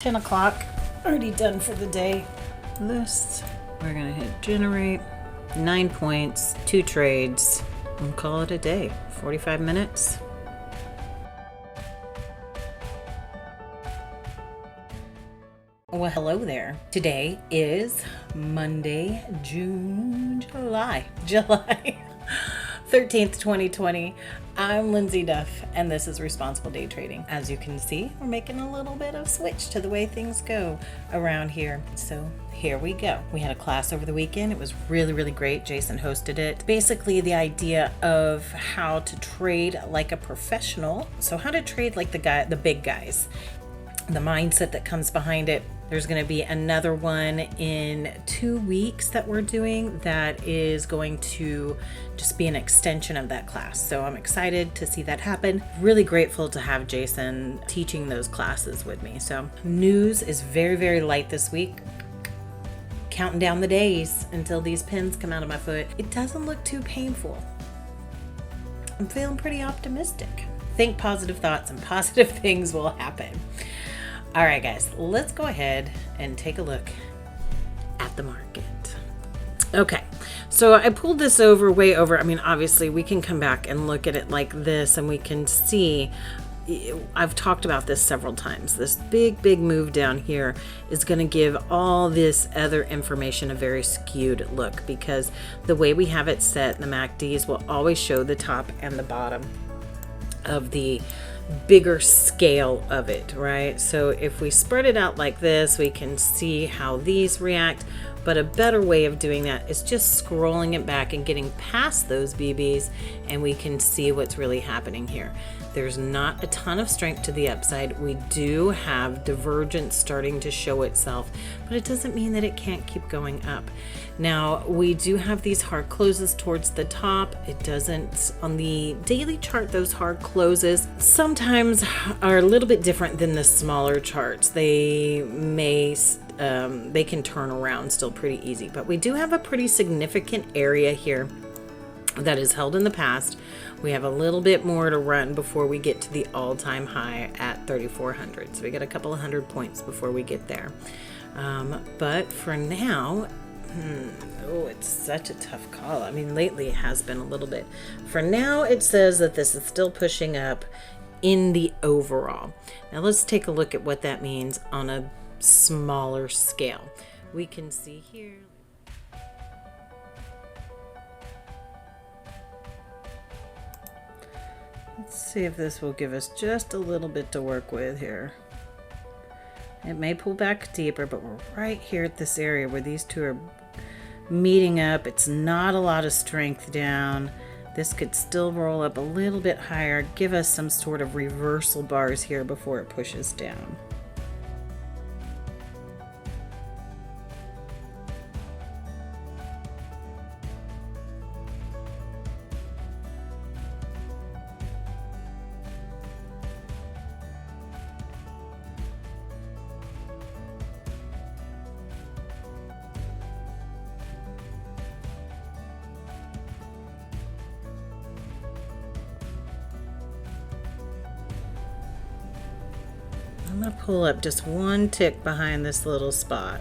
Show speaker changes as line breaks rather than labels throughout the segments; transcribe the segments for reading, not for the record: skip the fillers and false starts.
10 o'clock, already done for the day. This, we're gonna hit generate, 9 points, 2 trades, and call it a day. 45 minutes. Well, hello there. Today is Monday, July 13th, 2020. I'm Lindsay Duff, and this is Responsible Day Trading. As you can see, we're making a little bit of switch to the way things go around here. So here we go. We had a class over the weekend. It was really great. Jason hosted it. Basically, the idea of how to trade like a professional. So how to trade like the big guys. The mindset that comes behind it. There's going to be another one in 2 weeks that we're doing that is going to just be an extension of that class. So I'm excited to see that happen. Really grateful to have Jason teaching those classes with me. So news is very light this week. Counting down the days until these pins come out of my foot. It doesn't look too painful. I'm feeling pretty optimistic. Think positive thoughts and positive things will happen. All right, guys, let's go ahead and take a look at the market. Okay, so I pulled this way over. I mean, obviously, we can come back and look at it like this, and we can see, I've talked about this several times. This big move down here is going to give all this other information a very skewed look because the way we have it set, the MACDs will always show the top and the bottom of the bigger scale of it, right? So if we spread it out like this, we can see how these react, but a better way of doing that is just scrolling it back and getting past those BBs, and we can see what's really happening here. There's not a ton of strength to the upside. We do have divergence starting to show itself, but it doesn't mean that it can't keep going up. Now, we do have these hard closes towards the top. It doesn't, on the daily chart, those hard closes sometimes are a little bit different than the smaller charts. They can turn around still pretty easy, but we do have a pretty significant area here that is held in the past. We have a little bit more to run before we get to the all-time high at 3,400. So we got a couple of 100 points before we get there. But for now, it's such a tough call. I mean, lately it has been a little bit. For now, it says that this is still pushing up in the overall. Now let's take a look at what that means on a smaller scale. We can see here. Let's see if this will give us just a little bit to work with here. It may pull back deeper, but we're right here at this area where these two are meeting up. It's not a lot of strength down. This could still roll up a little bit higher, give us some sort of reversal bars here before it pushes down. I'm going to pull up just one tick behind this little spot.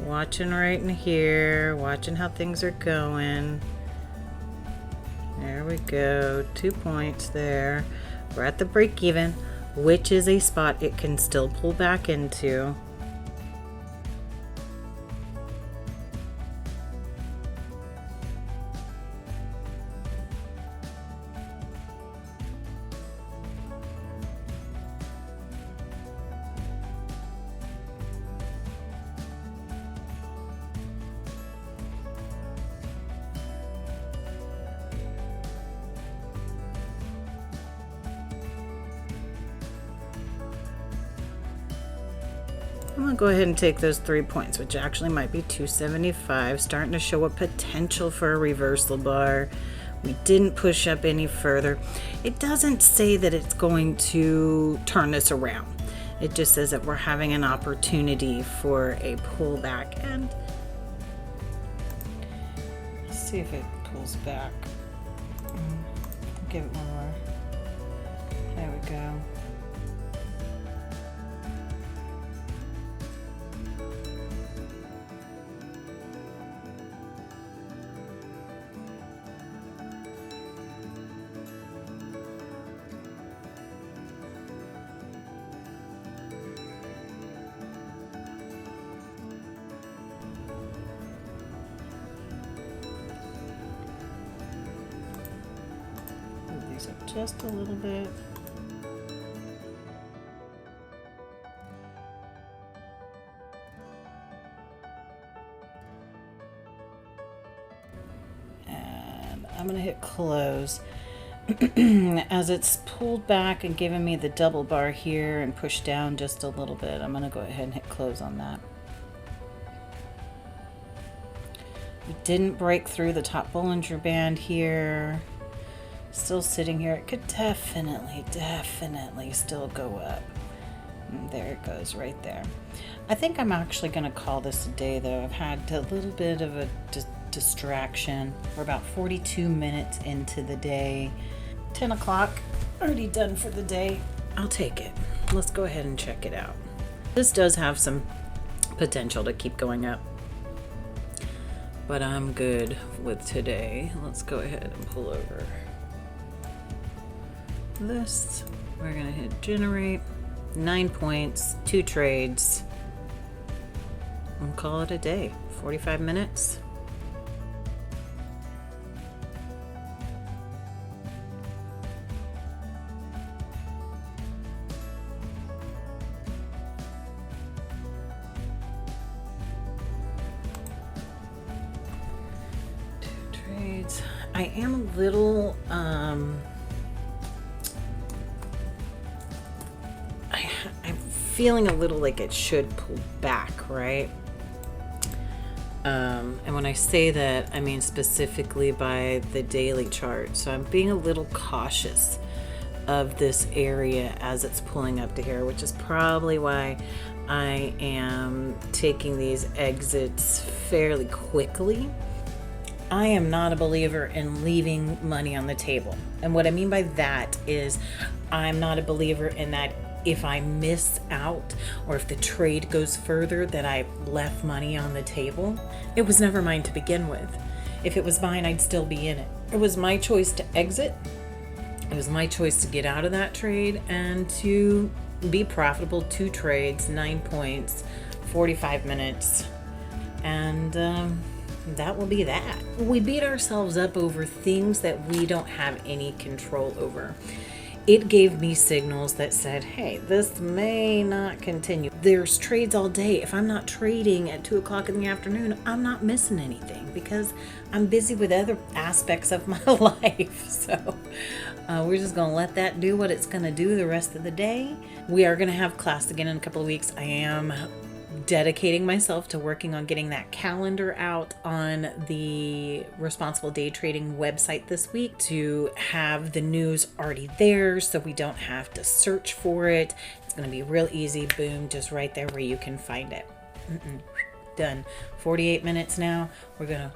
Watching right in here, watching how things are going. There we go, 2 points there. We're at the break even, which is a spot it can still pull back into. I'm going to go ahead and take those 3 points, which actually might be 275, starting to show a potential for a reversal bar. We didn't push up any further. It doesn't say that it's going to turn this around. It just says that we're having an opportunity for a pullback. And let's see if it pulls back. Give it one more. There we go. just a little bit. And I'm gonna hit close. As it's pulled back and given me the double bar here and pushed down just a little bit, I'm gonna go ahead and hit close on that. We didn't break through the top Bollinger Band here. Still sitting here. It could definitely still go up. And there it goes right there. I think I'm actually going to call this a day though. I've had a little bit of a distraction. We're about 42 minutes into the day. 10 o'clock, already done for the day. I'll take it. Let's go ahead and check it out. This does have some potential to keep going up, but I'm good with today. Let's go ahead and pull over this. We're gonna hit generate, 9 points, 2 trades, and call it a day. 45 minutes. I am a little, I'm feeling a little like it should pull back, right? And when I say that, I mean specifically by the daily chart. So I'm being a little cautious of this area as it's pulling up to here, which is probably why I am taking these exits fairly quickly. I am not a believer in leaving money on the table. And what I mean by that is I'm not a believer in that if I miss out or if the trade goes further that I left money on the table. It was never mine to begin with. If it was mine, I'd still be in it. It was my choice to exit. It was my choice to get out of that trade and to be profitable. 2 trades, 9 points, 45 minutes. And that will be that. We beat ourselves up over things that we don't have any control over. It gave me signals that said, hey, this may not continue. There's trades all day. If I'm not trading at 2 o'clock in the afternoon, I'm not missing anything because I'm busy with other aspects of my life. So we're just going to let that do what it's going to do the rest of the day. We are going to have class again in a couple of weeks. I am dedicating myself to working on getting that calendar out on the Responsible Day Trading website this week to have the news already there so we don't have to search for it. It's going to be real easy. Boom, just right there where you can find it. Done. 48 minutes now. We're going to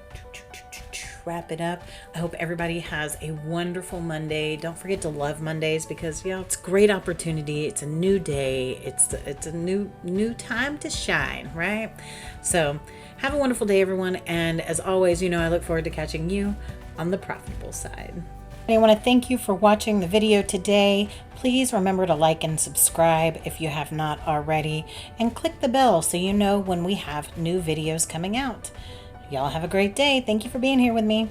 wrap it up. I hope everybody has a wonderful Monday. Don't forget to love Mondays because, you know, it's a great opportunity. It's a new day. It's a new time to shine, right? So have a wonderful day, everyone. And as always, you know, I look forward to catching you on the profitable side. I want to thank you for watching the video today. Please remember to like and subscribe if you have not already, and click the bell so you know when we have new videos coming out. Y'all have a great day. Thank you for being here with me.